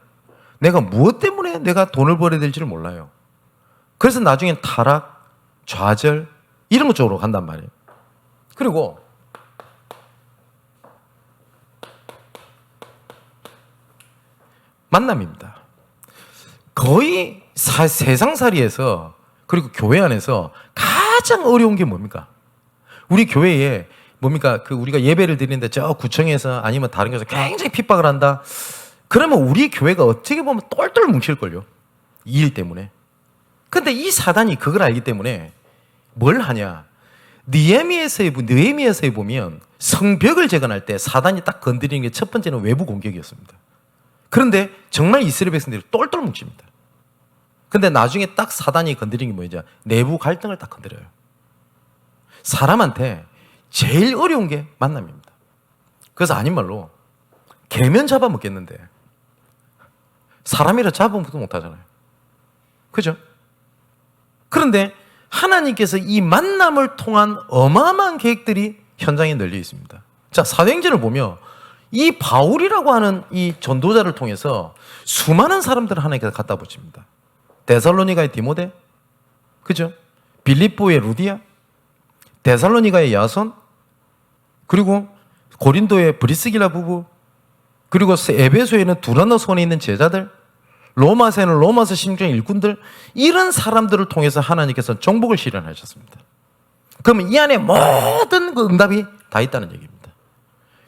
A: 내가 무엇 때문에 내가 돈을 벌어야 될지를 몰라요. 그래서 나중엔 타락, 좌절 이런 것 쪽으로 간단 말이에요. 그리고 만남입니다. 거의 세상살이에서 그리고 교회 안에서 가장 어려운 게 뭡니까? 우리 교회에 뭡니까? 우리가 예배를 드리는데 저 구청에서 아니면 다른 곳에서 굉장히 핍박을 한다. 그러면 우리 교회가 어떻게 보면 똘똘 뭉칠걸요. 이 일 때문에. 근데 이 사단이 그걸 알기 때문에 뭘 하냐? 느헤미야서에 보면 성벽을 재건할 때 사단이 딱 건드리는 게 첫 번째는 외부 공격이었습니다. 그런데 정말 이스라엘 백성들이 똘똘 뭉칩니다. 근데 나중에 딱 사단이 건드리는 게 뭐냐? 내부 갈등을 딱 건드려요. 사람한테 제일 어려운 게 만남입니다. 그래서 아닌 말로 개면 잡아먹겠는데 사람이라 잡아먹지도 못하잖아요. 그죠? 그런데 하나님께서 이 만남을 통한 어마어마한 계획들이 현장에 널려 있습니다. 자, 사도행전을 보면 이 바울이라고 하는 이 전도자를 통해서 수많은 사람들을 하나님께서 갖다 붙입니다. 데살로니가의 디모데, 그죠? 빌립보의 루디아, 데살로니가의 야손, 그리고 고린도의 브리스길라 부부, 그리고 에베소에는 두라노 손에 있는 제자들, 로마서에는 로마서 심정 일꾼들, 이런 사람들을 통해서 하나님께서 정복을 실현하셨습니다. 그러면 이 안에 모든 그 응답이 다 있다는 얘기입니다.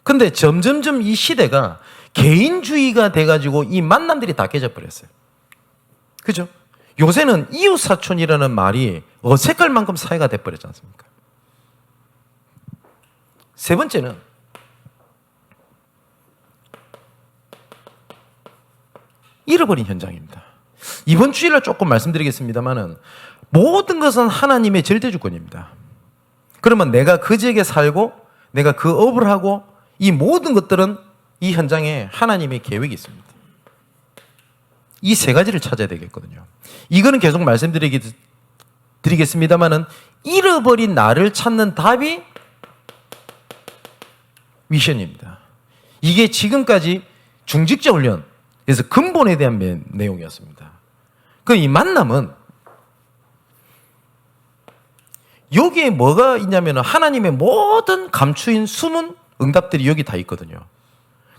A: 근데 점점점 이 시대가 개인주의가 돼가지고 이 만남들이 다 깨져버렸어요. 그죠? 요새는 이웃사촌이라는 말이 어색할 만큼 사회가 돼버렸지 않습니까? 세 번째는 잃어버린 현장입니다. 이번 주일날 조금 말씀드리겠습니다만은 모든 것은 하나님의 절대주권입니다. 그러면 내가 그 지역에 살고 내가 그 업을 하고 이 모든 것들은 이 현장에 하나님의 계획이 있습니다. 이 세 가지를 찾아야 되겠거든요. 이거는 계속 말씀드리겠습니다만은 잃어버린 나를 찾는 답이 미션입니다. 이게 지금까지 중직자 훈련에서 근본에 대한 내용이었습니다. 그 이 만남은 여기에 뭐가 있냐면 하나님의 모든 감추인 숨은 응답들이 여기 다 있거든요.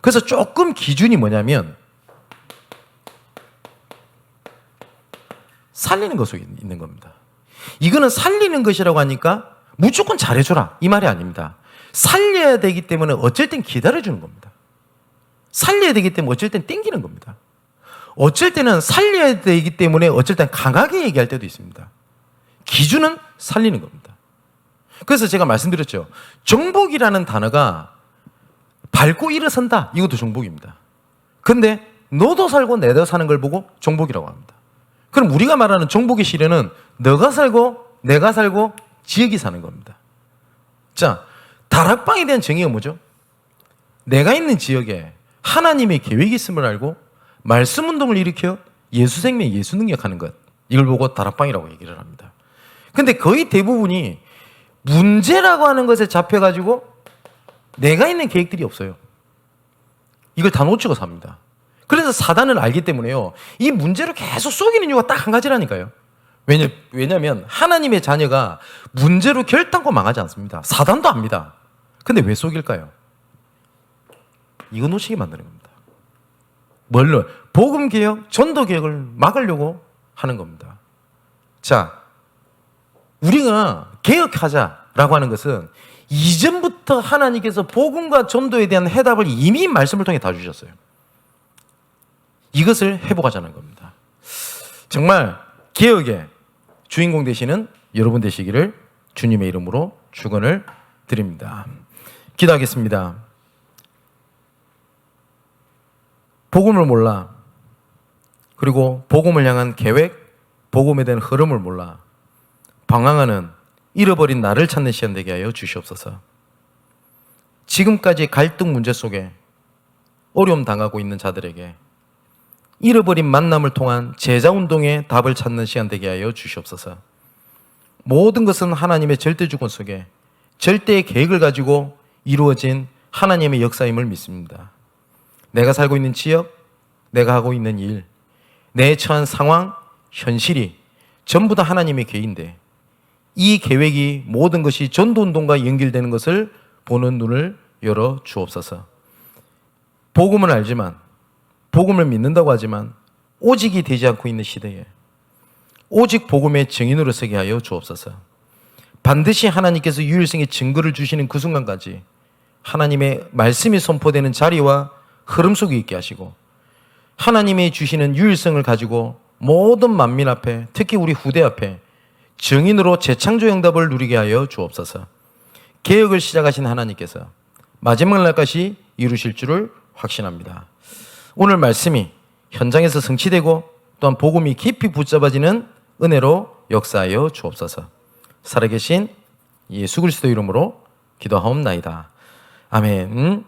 A: 그래서 조금 기준이 뭐냐면 살리는 것 속에 있는 겁니다. 이거는 살리는 것이라고 하니까 무조건 잘해줘라 이 말이 아닙니다. 살려야 되기 때문에 어쩔 땐 기다려주는 겁니다. 살려야 되기 때문에 어쩔 땐 땡기는 겁니다. 어쩔 때는 살려야 되기 때문에 어쩔 땐 강하게 얘기할 때도 있습니다. 기준은 살리는 겁니다. 그래서 제가 말씀드렸죠. 정복이라는 단어가 밟고 일어선다. 이것도 정복입니다. 근데 너도 살고 내도 사는 걸 보고 정복이라고 합니다. 그럼 우리가 말하는 정복의 시련은 너가 살고 내가 살고 지역이 사는 겁니다. 자, 다락방에 대한 정의가 뭐죠? 내가 있는 지역에 하나님의 계획이 있음을 알고 말씀 운동을 일으켜 예수 생명, 예수 능력하는 것, 이걸 보고 다락방이라고 얘기를 합니다. 근데 거의 대부분이 문제라고 하는 것에 잡혀가지고 내가 있는 계획들이 없어요. 이걸 다 놓치고 삽니다. 그래서 사단을 알기 때문에요, 이 문제를 계속 속이는 이유가 딱 한 가지라니까요. 왜냐하면 하나님의 자녀가 문제로 결단코 망하지 않습니다. 사단도 압니다. 근데 왜 속일까요? 이거 놓치게 만드는 겁니다. 뭘로? 복음개혁, 전도개혁을 막으려고 하는 겁니다. 자, 우리가 개혁하자라고 하는 것은 이전부터 하나님께서 복음과 전도에 대한 해답을 이미 말씀을 통해 다 주셨어요. 이것을 회복하자는 겁니다. 정말 개혁의 주인공 되시는 여러분 되시기를 주님의 이름으로 축원을 드립니다. 기도하겠습니다. 복음을 몰라, 그리고 복음을 향한 계획, 복음에 대한 흐름을 몰라 방황하는 잃어버린 나를 찾는 시간 되게 하여 주시옵소서. 지금까지 갈등 문제 속에 어려움 당하고 있는 자들에게 잃어버린 만남을 통한 제자운동의 답을 찾는 시간 되게 하여 주시옵소서. 모든 것은 하나님의 절대주권 속에 절대의 계획을 가지고 이루어진 하나님의 역사임을 믿습니다. 내가 살고 있는 지역, 내가 하고 있는 일, 내 처한 상황, 현실이 전부 다 하나님의 계획인데 이 계획이 모든 것이 전도운동과 연결되는 것을 보는 눈을 열어 주옵소서. 복음은 알지만, 복음을 믿는다고 하지만 오직이 되지 않고 있는 시대에 오직 복음의 증인으로 서게 하여 주옵소서. 반드시 하나님께서 유일성의 증거를 주시는 그 순간까지 하나님의 말씀이 선포되는 자리와 흐름 속에 있게 하시고 하나님이 주시는 유일성을 가지고 모든 만민 앞에, 특히 우리 후대 앞에 증인으로 재창조 응답을 누리게 하여 주옵소서. 개혁을 시작하신 하나님께서 마지막 날까지 이루실 줄을 확신합니다. 오늘 말씀이 현장에서 성취되고 또한 복음이 깊이 붙잡아지는 은혜로 역사하여 주옵소서. 살아계신 예수 그리스도 이름으로 기도하옵나이다. 아멘.